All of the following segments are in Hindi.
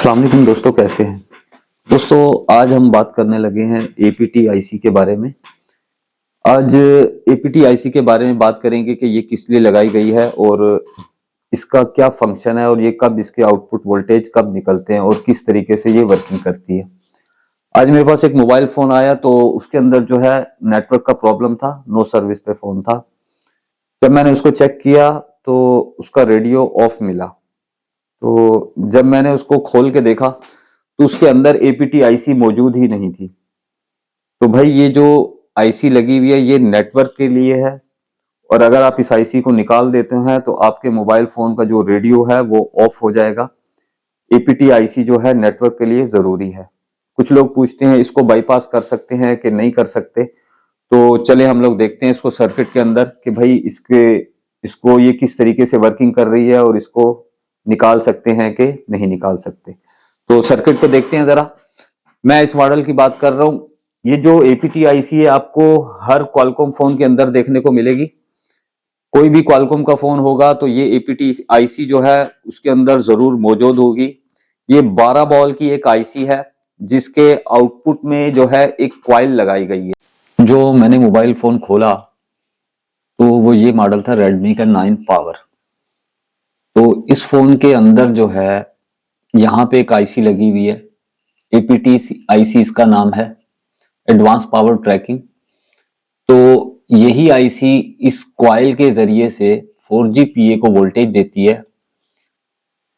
अस्सलाम वालेकुम दोस्तों, कैसे हैं दोस्तों। आज हम बात करने लगे हैं एपीटी आईसी के बारे में। आज एपीटी आईसी के बारे में बात करेंगे कि ये किस लिए लगाई गई है और इसका क्या फंक्शन है और ये कब इसके आउटपुट वोल्टेज कब निकलते हैं और किस तरीके से ये वर्किंग करती है। आज मेरे पास एक मोबाइल फोन आया तो उसके अंदर जो है नेटवर्क का प्रॉब्लम था, नो सर्विस पे फोन था। जब मैंने उसको चेक किया तो उसका रेडियो ऑफ मिला। तो जब मैंने उसको खोल के देखा तो उसके अंदर एपीटी आईसी मौजूद ही नहीं थी। तो भाई ये जो आईसी लगी हुई है ये नेटवर्क के लिए है, और अगर आप इस आईसी को निकाल देते हैं तो आपके मोबाइल फोन का जो रेडियो है वो ऑफ हो जाएगा। एपीटी आईसी जो है नेटवर्क के लिए जरूरी है। कुछ लोग पूछते हैं इसको बाईपास कर सकते हैं कि नहीं कर सकते, तो चले हम लोग देखते हैं इसको सर्किट के अंदर कि भाई इसको ये किस तरीके से वर्किंग कर रही है और इसको निकाल सकते हैं कि नहीं निकाल सकते। तो सर्किट को देखते हैं जरा। मैं इस मॉडल की बात कर रहा हूं। ये जो एपीटी आईसी है आपको हर क्वालकॉम फोन के अंदर देखने को मिलेगी। कोई भी क्वालकॉम का फोन होगा तो ये एपीटी आईसी जो है उसके अंदर जरूर मौजूद होगी। ये 12 बॉल की एक आईसी है जिसके आउटपुट में जो है एक क्वाइल लगाई गई है। जो मैंने मोबाइल फोन खोला तो वो ये मॉडल था रेडमी का 9 पावर। तो इस फोन के अंदर जो है यहाँ पे एक आईसी लगी हुई है, एपीटी आईसी इसका नाम है, एडवांस पावर ट्रैकिंग। तो यही आईसी इस क्वाइल के जरिए से 4G PA को वोल्टेज देती है।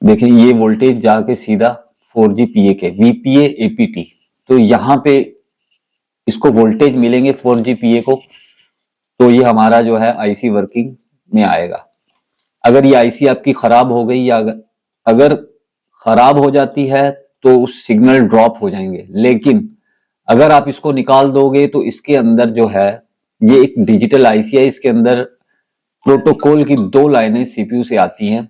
देखिए ये वोल्टेज जाके सीधा 4G PA के VPA APT, तो यहाँ पे इसको वोल्टेज मिलेंगे 4G PA को, तो ये हमारा जो है आईसी वर्किंग में आएगा। अगर ये आईसी आपकी खराब हो गई या अगर खराब हो जाती है तो सिग्नल ड्रॉप हो जाएंगे, लेकिन अगर आप इसको निकाल दोगे तो इसके अंदर जो है ये एक डिजिटल आईसी है। इसके अंदर प्रोटोकॉल की 2 लाइनें सीपीयू से आती हैं,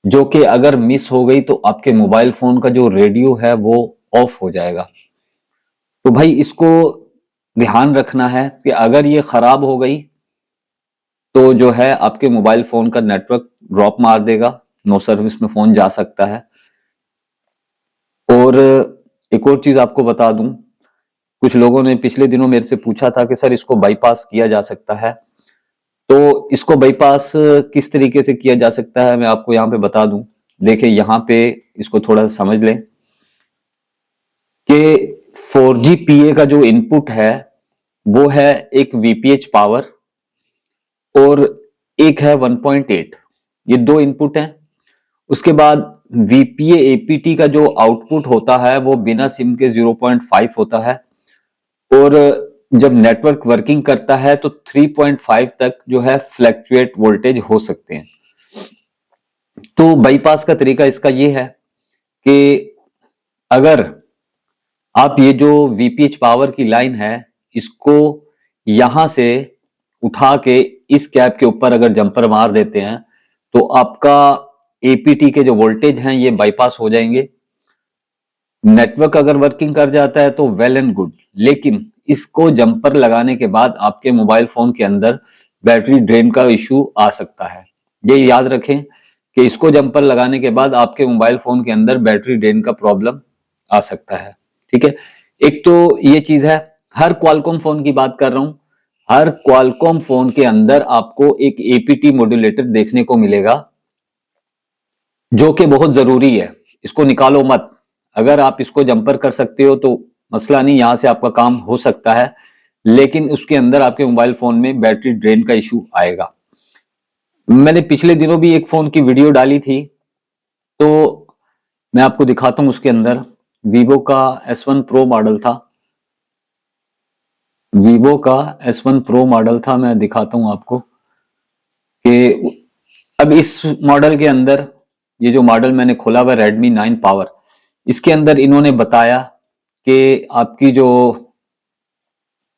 जो कि अगर मिस हो गई तो आपके मोबाइल फोन का जो रेडियो है वो ऑफ हो जाएगा। तो भाई इसको ध्यान रखना है कि अगर ये खराब हो गई तो जो है आपके मोबाइल फोन का नेटवर्क ड्रॉप मार देगा, नो सर्विस में फोन जा सकता है। और एक और चीज आपको बता दूं, कुछ लोगों ने पिछले दिनों मेरे से पूछा था कि सर इसको बाईपास किया जा सकता है। तो इसको बाईपास किस तरीके से किया जा सकता है मैं आपको यहाँ पे बता दूं। देखिए यहाँ पे इसको थोड़ा सा समझ लें कि 4G PA का जो इनपुट है वो है एक VPH पावर और एक है 1.8, ये 2 इनपुट हैं। उसके बाद VPA APT का जो आउटपुट होता है वो बिना सिम के 0.5 होता है, और जब नेटवर्क वर्किंग करता है तो 3.5 तक जो है फ्लैक्चुएट वोल्टेज हो सकते हैं। तो बाईपास का तरीका इसका ये है कि अगर आप ये जो VPH पावर की लाइन है इसको यहां से उठा के इस कैप के ऊपर अगर जंपर मार देते हैं तो आपका APT के जो वोल्टेज हैं ये बाईपास हो जाएंगे। नेटवर्क अगर वर्किंग कर जाता है तो वेल एंड गुड, लेकिन इसको जंपर लगाने के बाद आपके मोबाइल फोन के अंदर बैटरी ड्रेन का इश्यू आ सकता है। ये याद रखें कि इसको जंपर लगाने के बाद आपके मोबाइल फोन के अंदर बैटरी ड्रेन का प्रॉब्लम आ सकता है। ठीक है, एक तो ये चीज है। हर क्वालकॉम फोन की बात कर रहा हूं, हर क्वालकॉम फोन के अंदर आपको एक APT मॉड्यूलेटर देखने को मिलेगा जो कि बहुत जरूरी है। इसको निकालो मत। अगर आप इसको जंपर कर सकते हो तो मसला नहीं, यहां से आपका काम हो सकता है, लेकिन उसके अंदर आपके मोबाइल फोन में बैटरी ड्रेन का इशू आएगा। मैंने पिछले दिनों भी एक फोन की वीडियो डाली थी, तो मैं आपको दिखाता हूं। उसके अंदर वीवो का S1 प्रो मॉडल था, वीवो का S1 प्रो मॉडल था। मैं दिखाता हूं आपको कि अब इस मॉडल के अंदर ये जो मॉडल मैंने खोला हुआ रेडमी 9 पावर, इसके अंदर इन्होंने बताया कि आपकी जो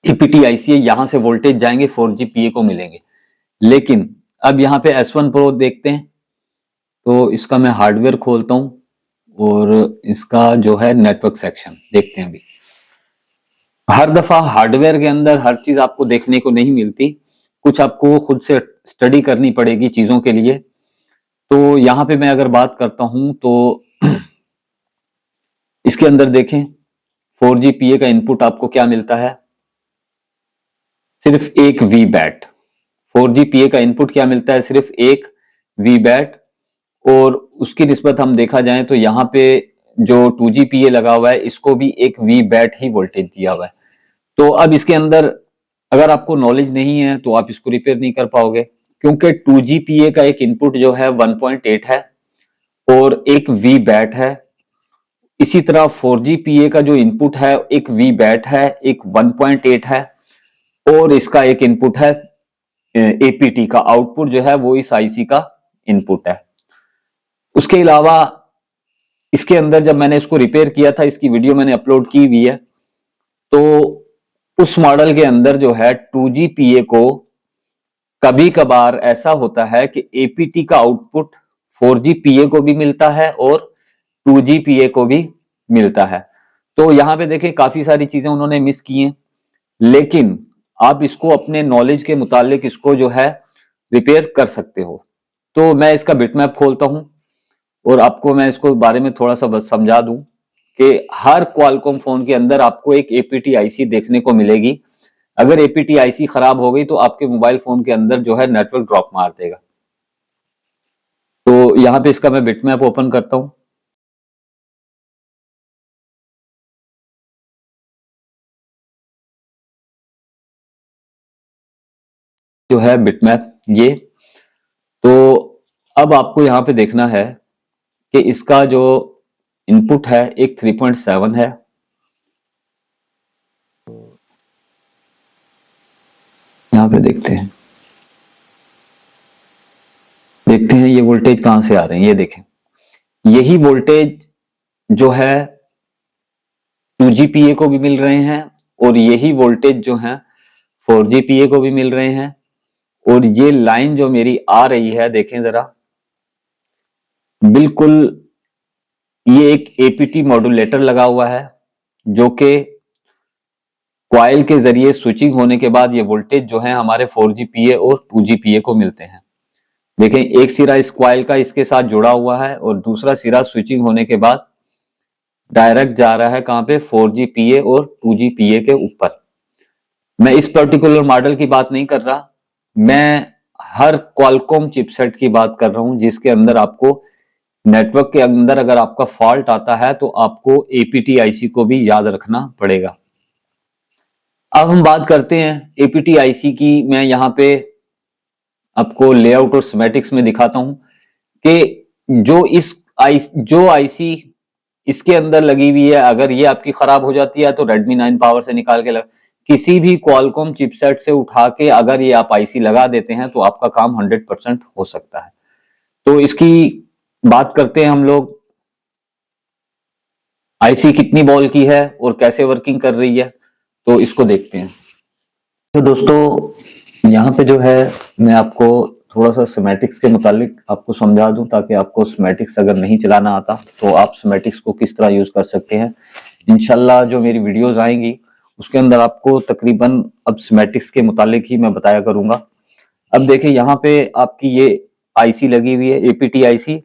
एपीटी आईसी है यहां से वोल्टेज जाएंगे 4G PA को मिलेंगे। लेकिन अब यहाँ पे S1 प्रो देखते हैं, तो इसका मैं हार्डवेयर खोलता हूं और इसका जो है नेटवर्क सेक्शन देखते हैं। अभी हर दफा हार्डवेयर के अंदर हर चीज आपको देखने को नहीं मिलती, कुछ आपको खुद से स्टडी करनी पड़ेगी चीजों के लिए। तो यहाँ पे मैं अगर बात करता हूं तो इसके अंदर देखें 4GPA का इनपुट आपको क्या मिलता है, सिर्फ एक वी बैट। 4GPA का इनपुट क्या मिलता है, सिर्फ एक वी बैट। और उसकी निस्बत हम देखा जाए तो यहाँ पे जो 2GPA लगा हुआ है इसको भी एक वी बैट ही वोल्टेज दिया हुआ है। तो अब इसके अंदर अगर आपको नॉलेज नहीं है तो आप इसको रिपेयर नहीं कर पाओगे, क्योंकि 2GPA का एक इनपुट जो है 1.8 है और एक वी बैट है। इसी तरह 4GPA का जो इनपुट है एक वी बैट है, एक 1.8 है और इसका एक इनपुट है एपीटी का आउटपुट जो है वो इस आईसी का इनपुट है। उसके अलावा इसके अंदर जब मैंने इसको रिपेयर किया था, इसकी वीडियो मैंने अपलोड की हुई है, तो उस मॉडल के अंदर जो है 2GPA को कभी कभार ऐसा होता है कि एपीटी का आउटपुट 4GPA को भी मिलता है और 2GPA को भी मिलता है। तो यहां पे देखें काफी सारी चीजें उन्होंने मिस की हैं, लेकिन आप इसको अपने नॉलेज के मुतालिक इसको जो है रिपेयर कर सकते हो। तो मैं इसका बिटमैप खोलता हूं और आपको मैं इसको बारे में थोड़ा सा बस समझा दूं कि हर क्वालकॉम फोन के अंदर आपको एक एपीटी आईसी देखने को मिलेगी। अगर एपीटी आईसी खराब हो गई तो आपके मोबाइल फोन के अंदर जो है नेटवर्क ड्रॉप मार देगा। तो यहां पे इसका मैं बिटमैप ओपन करता हूं। जो है बिटमैप ये, तो अब आपको यहां पे देखना है कि इसका जो इनपुट है एक 3.7 है। यहां पे देखते हैं ये वोल्टेज कहां से आ रहे हैं। ये देखें, यही वोल्टेज जो है 2GPA को भी मिल रहे हैं और यही वोल्टेज जो है 4GPA को भी मिल रहे हैं। और ये लाइन जो मेरी आ रही है देखें जरा, बिल्कुल ये एक एपीटी मॉड्यूलेटर लगा हुआ है जो कि क्वाइल के जरिए स्विचिंग होने के बाद ये वोल्टेज जो है हमारे 4GPA और 2GPA को मिलते हैं। देखें एक सिरा इस क्वाइल का इसके साथ जुड़ा हुआ है और दूसरा सिरा स्विचिंग होने के बाद डायरेक्ट जा रहा है कहां पे, 4GPA और 2GPA के ऊपर। मैं इस पर्टिकुलर मॉडल की बात नहीं कर रहा, मैं हर क्वालकॉम चिपसेट की बात कर रहा हूं जिसके अंदर आपको नेटवर्क के अंदर अगर आपका फॉल्ट आता है तो आपको एपीटी आईसी को भी याद रखना पड़ेगा। अब हम बात करते हैं एपीटी आईसी की। मैं यहां पे आपको लेआउट और स्कीमेटिक्स में दिखाता हूं कि जो आईसी इसके अंदर लगी हुई है अगर ये आपकी खराब हो जाती है तो Redmi 9 पावर से निकाल के किसी भी क्वालकॉम चिपसेट से उठा के अगर ये आप आईसी लगा देते हैं तो आपका काम 100% हो सकता है। तो इसकी बात करते हैं हम लोग, आईसी कितनी वोल्ट की है और कैसे वर्किंग कर रही है, तो इसको देखते हैं। तो दोस्तों यहाँ पे जो है मैं आपको थोड़ा सा स्कीमेटिक्स के मुतालिक आपको समझा दूं ताकि आपको स्कीमेटिक्स अगर नहीं चलाना आता तो आप स्कीमेटिक्स को किस तरह यूज कर सकते हैं। इंशाल्लाह जो मेरी वीडियोस आएंगी उसके अंदर आपको तकरीबन अब स्कीमेटिक्स के मुतालिक ही मैं बताया करूंगा। अब देखिए यहाँ पे आपकी ये आईसी लगी हुई है एपीटी आईसी।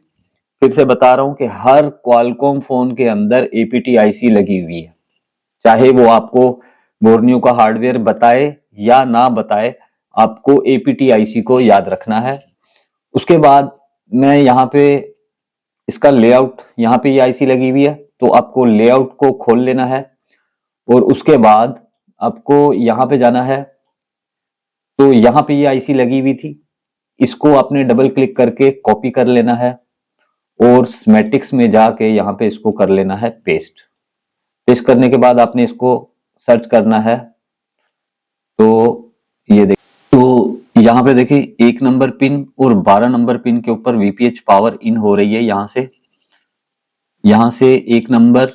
फिर से बता रहा हूं कि हर क्वालकॉम फोन के अंदर एपीटी आईसी लगी हुई है, चाहे वो आपको बोर्नियो का हार्डवेयर बताए या ना बताए, आपको एपीटी आईसी को याद रखना है। उसके बाद मैं यहाँ पे इसका लेआउट, यहाँ पे ये आईसी लगी हुई है तो आपको लेआउट को खोल लेना है और उसके बाद आपको यहाँ पे जाना है। तो यहाँ पे ये आईसी लगी हुई थी, इसको आपने डबल क्लिक करके कॉपी कर लेना है और स्कीमेटिक्स में जाके यहाँ पे इसको कर लेना है पेस्ट। पेस्ट करने के बाद आपने इसको सर्च करना है। तो ये देखिए, तो यहाँ पे देखिए 1 नंबर पिन और 12 नंबर पिन के ऊपर वीपीएच पावर इन हो रही है। यहाँ से 1 नंबर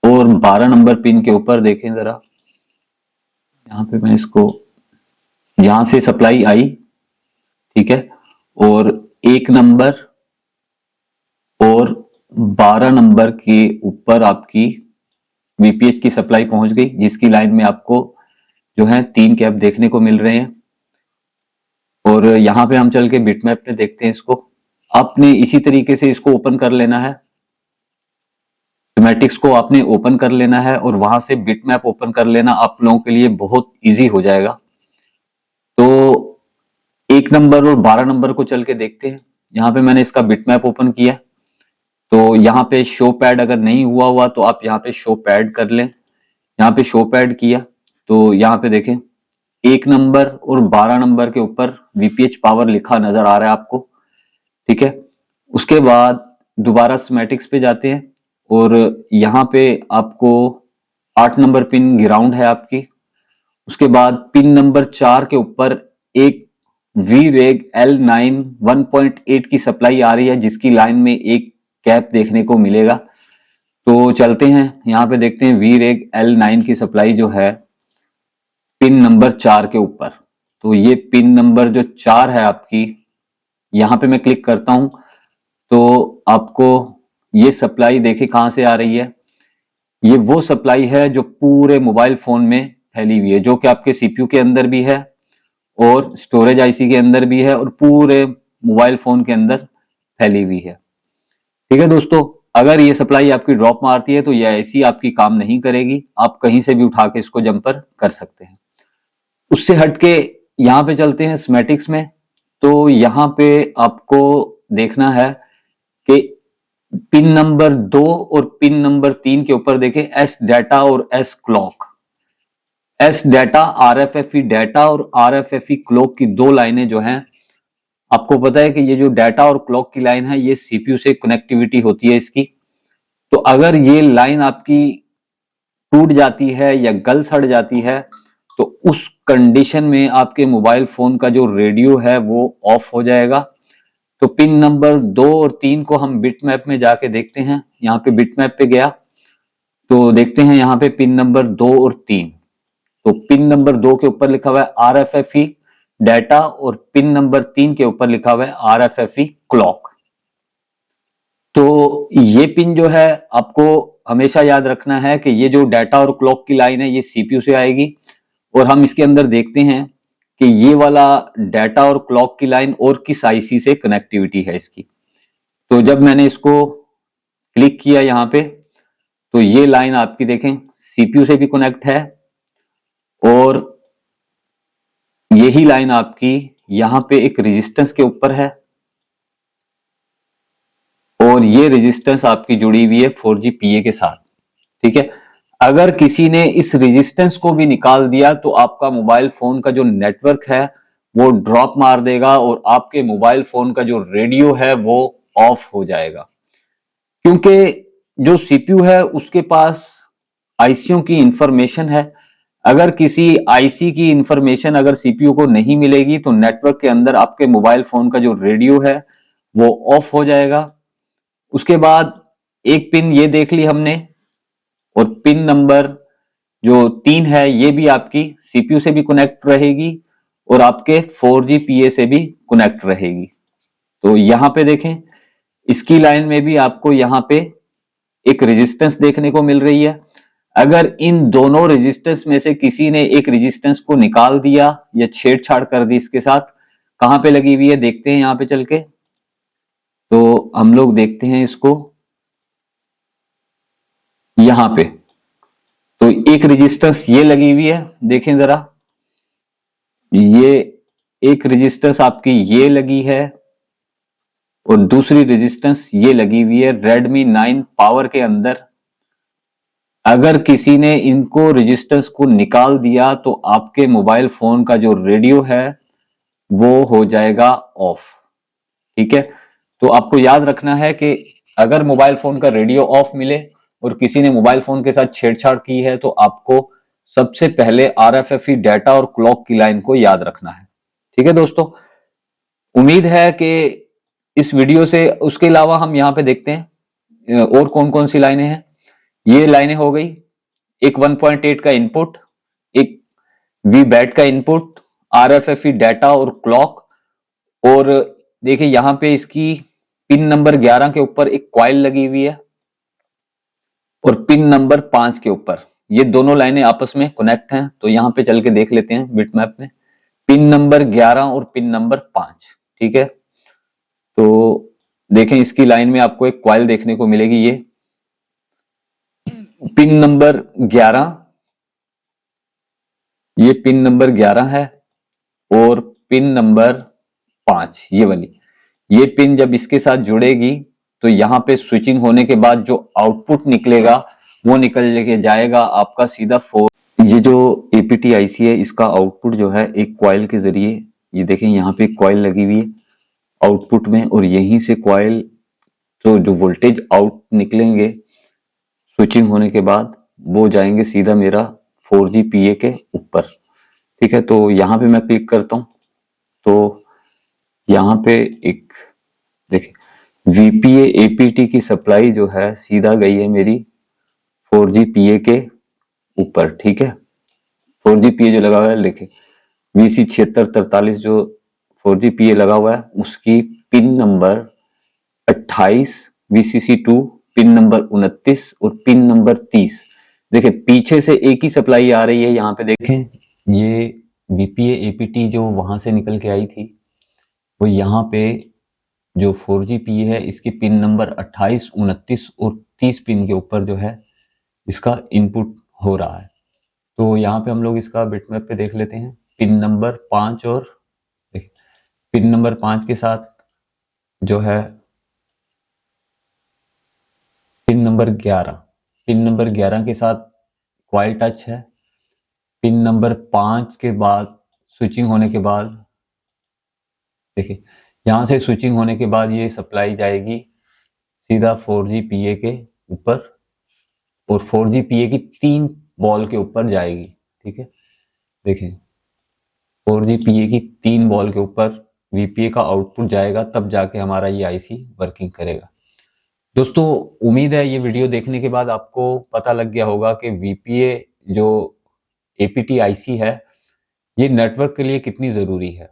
और 12 नंबर पिन के ऊपर देखें जरा, यहाँ पे मैं इसको, यहाँ से सप्लाई आई, ठीक है, और 1 नंबर और 12 नंबर के ऊपर आपकी वीपीएच की सप्लाई पहुंच गई, जिसकी लाइन में आपको जो है 3 कैप देखने को मिल रहे हैं। और यहाँ पे हम चल के बिटमैप पे देखते हैं इसको। आपने इसी तरीके से इसको ओपन कर लेना है स्कीमेटिक्स को आपने ओपन कर लेना है और वहां से बिटमैप ओपन कर लेना आप लोगों के लिए बहुत इजी हो जाएगा। तो 1 नंबर और 12 नंबर को चल के देखते हैं। यहाँ पे मैंने इसका बिटमैप ओपन किया, तो यहाँ पे शो पैड अगर नहीं हुआ तो आप यहाँ पे शो पैड कर लें। यहाँ पे शो पैड किया तो यहाँ पे देखें 1 नंबर और 12 नंबर के ऊपर वीपीएच पावर लिखा नजर आ रहा है आपको, ठीक है। उसके बाद दोबारा स्कीमेटिक्स पे जाते हैं और यहाँ पे आपको 8 नंबर पिन ग्राउंड है आपकी। उसके बाद पिन नंबर 4 के ऊपर एक VREG L9 1.8 की सप्लाई आ रही है, जिसकी लाइन में एक कैप देखने को मिलेगा। तो चलते हैं यहाँ पे देखते हैं VREG L9 की सप्लाई जो है पिन नंबर 4 के ऊपर। तो ये पिन नंबर जो 4 है आपकी, यहाँ पे मैं क्लिक करता हूं तो आपको ये सप्लाई देखिए कहां से आ रही है। ये वो सप्लाई है जो पूरे मोबाइल फोन में फैली हुई है, जो कि आपके सीपीयू के अंदर भी है और स्टोरेज आईसी के अंदर भी है और पूरे मोबाइल फोन के अंदर फैली हुई है, ठीक है दोस्तों। अगर ये सप्लाई आपकी ड्रॉप मारती है तो ये ऐसी आपकी काम नहीं करेगी, आप कहीं से भी उठा के इसको जंपर कर सकते हैं। उससे हटके यहाँ पे चलते हैं स्कीमेटिक्स में। तो यहाँ पे आपको देखना है कि पिन नंबर 2 और पिन नंबर 3 के ऊपर देखें एस डाटा और S clock. S data RFFE data और आरएफएफई क्लॉक की 2 लाइनें जो हैं, आपको पता है कि ये जो डाटा और क्लॉक की लाइन है ये सीपीयू से कनेक्टिविटी होती है इसकी। तो अगर ये लाइन आपकी टूट जाती है या गल सड़ जाती है तो उस कंडीशन में आपके मोबाइल फोन का जो रेडियो है वो ऑफ हो जाएगा। तो पिन नंबर 2 और 3 को हम बिटमैप में जाके देखते हैं। यहाँ पे बिटमैप पे गया तो देखते हैं यहाँ पे पिन नंबर 2 और 3। तो पिन नंबर 2 के ऊपर लिखा हुआ है आरएफएफई डाटा और पिन नंबर 3 के ऊपर लिखा हुआ है आरएफएफई क्लॉक। तो ये पिन जो है आपको हमेशा याद रखना है कि ये जो डाटा और क्लॉक की लाइन है ये सीपीयू से आएगी और हम इसके अंदर देखते हैं कि ये वाला डाटा और क्लॉक की लाइन और किस आईसी से कनेक्टिविटी है इसकी। तो जब मैंने इसको क्लिक किया यहाँ पे तो ये लाइन आपकी देखें सीपीयू से भी कनेक्ट है और यही लाइन आपकी यहां पे एक रेजिस्टेंस के ऊपर है और ये रेजिस्टेंस आपकी जुड़ी हुई है 4G PA के साथ, ठीक है। अगर किसी ने इस रेजिस्टेंस को भी निकाल दिया तो आपका मोबाइल फोन का जो नेटवर्क है वो ड्रॉप मार देगा और आपके मोबाइल फोन का जो रेडियो है वो ऑफ हो जाएगा, क्योंकि जो सीपीयू है उसके पास आईसीओ की इंफॉर्मेशन है। अगर किसी आईसी की इंफॉर्मेशन अगर सीपीयू को नहीं मिलेगी तो नेटवर्क के अंदर आपके मोबाइल फोन का जो रेडियो है वो ऑफ हो जाएगा। उसके बाद एक पिन ये देख ली हमने और पिन नंबर जो 3 है ये भी आपकी सीपीयू से भी कनेक्ट रहेगी और आपके 4G PA से भी कनेक्ट रहेगी। तो यहां पे देखें इसकी लाइन में भी आपको यहां पे एक रेजिस्टेंस देखने को मिल रही है। अगर इन दोनों रेजिस्टेंस में से किसी ने एक रेजिस्टेंस को निकाल दिया या छेड़छाड़ कर दी इसके साथ, कहां पे लगी हुई है देखते हैं यहां पे चल के। तो हम लोग देखते हैं इसको यहां पे, तो एक रेजिस्टेंस ये लगी हुई है, देखें जरा ये एक रेजिस्टेंस आपकी ये लगी है और दूसरी रेजिस्टेंस ये लगी हुई है Redmi 9 पावर के अंदर। अगर किसी ने इनको रेजिस्टेंस को निकाल दिया तो आपके मोबाइल फोन का जो रेडियो है वो हो जाएगा ऑफ, ठीक है। तो आपको याद रखना है कि अगर मोबाइल फोन का रेडियो ऑफ मिले और किसी ने मोबाइल फोन के साथ छेड़छाड़ की है तो आपको सबसे पहले आरएफएफई डाटा और क्लॉक की लाइन को याद रखना है, ठीक है दोस्तों। उम्मीद है कि इस वीडियो से, उसके अलावा हम यहाँ पे देखते हैं और कौन कौन सी लाइनें हैं। ये लाइनें हो गई, एक 1.8 का इनपुट, एक वीबैट का इनपुट, आरएफएफई डाटा और क्लॉक, और देखिए यहां पे इसकी पिन नंबर 11 के ऊपर एक कॉइल लगी हुई है और पिन नंबर 5 के ऊपर ये दोनों लाइनें आपस में कनेक्ट हैं। तो यहां पे चल के देख लेते हैं बिटमैप में, पिन नंबर 11 और पिन नंबर 5, ठीक है। तो देखें इसकी लाइन में आपको एक कॉइल देखने को मिलेगी ये, पिन नंबर 11, ये पिन नंबर 11 है, और पिन नंबर 5 ये वाली, ये पिन जब इसके साथ जुड़ेगी तो यहाँ पे स्विचिंग होने के बाद जो आउटपुट निकलेगा वो निकल के जाएगा आपका सीधा 4। ये जो एपीटी आईसी है इसका आउटपुट जो है एक कॉइल के जरिए, ये देखें यहाँ पे कॉइल लगी हुई है आउटपुट में, और यहीं से कॉइल तो जो वोल्टेज आउट निकलेंगे स्विचिंग होने के बाद वो जाएंगे सीधा मेरा 4G PA के ऊपर। ठीक है, तो यहाँ पे मैं क्लिक करता हूँ तो यहाँ पे एक देखिए VPA APT की सप्लाई जो है सीधा गई है मेरी 4G PA के ऊपर। ठीक है, 4G PA जो लगा हुआ है देखिए VC 7643 जो 4G PA लगा हुआ है उसकी pin number 28, VCC2 pin number 29 और पिन नंबर 30। देखिए पीछे से एक ही सप्लाई आ रही है, यहाँ पे देखें ये VPA APT जो वहां से निकल के आई थी वो यहाँ पे जो 4G PA है इसकी पिन नंबर 28, 29 और 30 पिन के ऊपर जो है इसका इनपुट हो रहा है। तो यहाँ पे हम लोग इसका बिटमैप पे देख लेते हैं। पिन नंबर 5 और पिन नंबर 5 के साथ जो है पिन नंबर 11, पिन नंबर 11 के साथ कॉइल टच है। पिन नंबर 5 के बाद स्विचिंग होने के बाद देखिए यहाँ से स्विचिंग होने के बाद ये सप्लाई जाएगी सीधा 4G PA के ऊपर, और 4G PA की 3 बॉल के ऊपर जाएगी। ठीक है, देखिए 4G PA की 3 बॉल के ऊपर VPA का आउटपुट जाएगा, तब जाके हमारा ये आईसी वर्किंग करेगा। दोस्तों उम्मीद है ये वीडियो देखने के बाद आपको पता लग गया होगा कि VPA जो APT आईसी है ये नेटवर्क के लिए कितनी ज़रूरी है,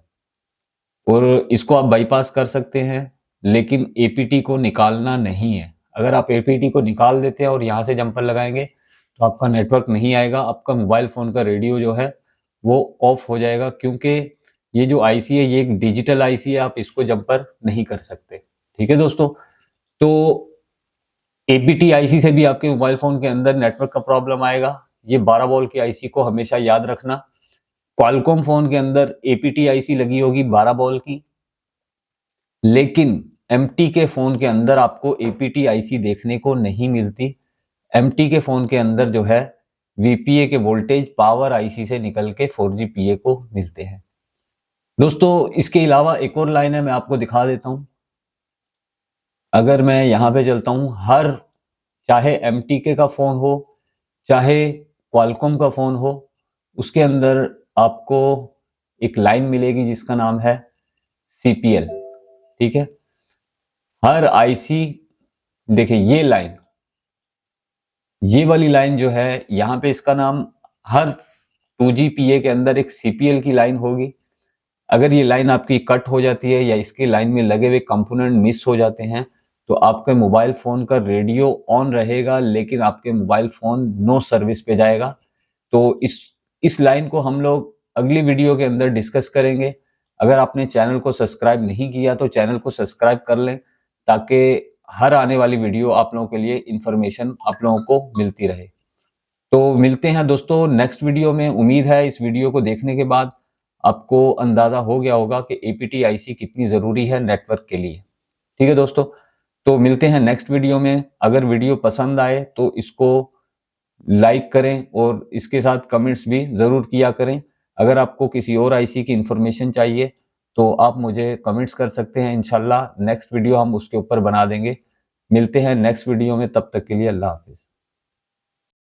और इसको आप बाईपास कर सकते हैं लेकिन APT को निकालना नहीं है। अगर आप APT को निकाल देते हैं और यहाँ से जंपर लगाएंगे तो आपका नेटवर्क नहीं आएगा, आपका मोबाइल फ़ोन का रेडियो जो है वो ऑफ हो जाएगा, क्योंकि ये जो आईसी है ये एक डिजिटल आईसी है, आप इसको जंपर नहीं कर सकते। ठीक है दोस्तों, तो APT आईसी से भी आपके मोबाइल फ़ोन के अंदर नेटवर्क का प्रॉब्लम आएगा। ये 12 वोल्ट की आईसी को हमेशा याद रखना। क्वालकॉम फ़ोन के अंदर APT आईसी लगी होगी 12 वोल्ट की, लेकिन MT के फ़ोन के अंदर आपको APT आईसी देखने को नहीं मिलती। MT के फ़ोन के अंदर जो है VPA के वोल्टेज पावर आईसी से निकल के 4G PA को मिलते हैं। दोस्तों इसके अलावा एक और लाइन है, मैं आपको दिखा देता हूं। अगर मैं यहां पे चलता हूं, हर चाहे MTK का फ़ोन हो चाहे क्वालकॉम का फ़ोन हो, उसके अंदर आपको एक लाइन मिलेगी जिसका नाम है CPL। ठीक है, हर आईसी देखिए ये लाइन, ये वाली लाइन जो है यहाँ पे इसका नाम, हर 2G PA के अंदर एक CPL की लाइन होगी। अगर ये लाइन आपकी कट हो जाती है या इसकी लाइन में लगे हुए कंपोनेंट मिस हो जाते हैं तो आपके मोबाइल फ़ोन का रेडियो ऑन रहेगा लेकिन आपके मोबाइल फ़ोन नो सर्विस पे जाएगा। तो इस लाइन को हम लोग अगली वीडियो के अंदर डिस्कस करेंगे। अगर आपने चैनल को सब्सक्राइब नहीं किया तो चैनल को सब्सक्राइब कर लें, ताकि हर आने वाली वीडियो आप लोगों के लिए इंफॉर्मेशन आप लोगों को मिलती रहे। तो मिलते हैं दोस्तों नेक्स्ट वीडियो में। उम्मीद है इस वीडियो को देखने के बाद आपको अंदाजा हो गया होगा कि APT आईसी कितनी ज़रूरी है नेटवर्क के लिए। ठीक है दोस्तों, तो मिलते हैं नेक्स्ट वीडियो में। अगर वीडियो पसंद आए तो इसको लाइक करें और इसके साथ कमेंट्स भी ज़रूर किया करें। अगर आपको किसी और आईसी की इंफॉर्मेशन चाहिए तो आप मुझे कमेंट्स कर सकते हैं। इंशाल्लाह नेक्स्ट वीडियो हम उसके ऊपर बना देंगे। मिलते हैं नेक्स्ट वीडियो में, तब तक के लिए अल्लाह हाफिज़।